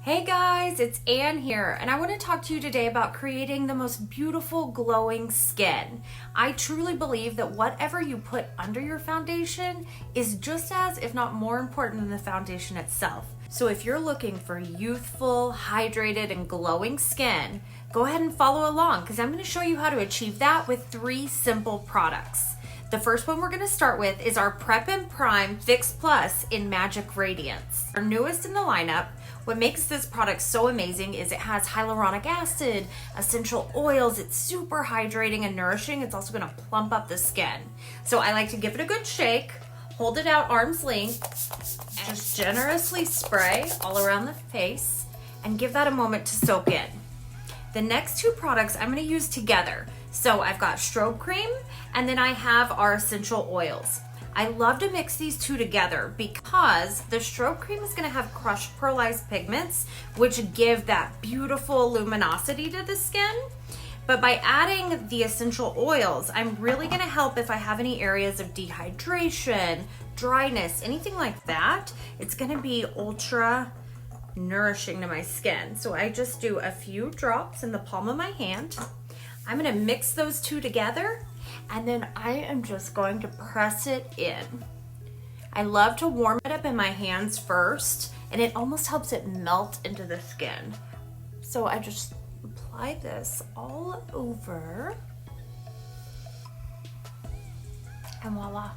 Hey guys, it's Anne here, and I want to talk to you today about creating the most beautiful glowing skin. I truly believe that whatever you put under your foundation is just as, if not more important than the foundation itself. So if you're looking for youthful, hydrated, and glowing skin, go ahead and follow along because I'm going to show you how to achieve that with 3 simple products. The first one we're going to start with is our Prep and Prime Fix Plus in Magic Radiance. Our newest in the lineup. What makes this product so amazing is it has hyaluronic acid, essential oils, it's super hydrating and nourishing. It's also gonna plump up the skin. So I like to give it a good shake, hold it out arm's length, and just generously spray all around the face and give that a moment to soak in. The next 2 products I'm gonna use together. So I've got Strobe Cream and then I have our essential oils. I love to mix these 2 together because the Strobe Cream is going to have crushed pearlized pigments, which give that beautiful luminosity to the skin. But by adding the essential oils, I'm really going to help if I have any areas of dehydration, dryness, anything like that. It's going to be ultra nourishing to my skin. So I just do a few drops in the palm of my hand. I'm going to mix those 2 together. And then I am just going to press it in. I love to warm it up in my hands first, and it almost helps it melt into the skin. So I just apply this all over, and voila.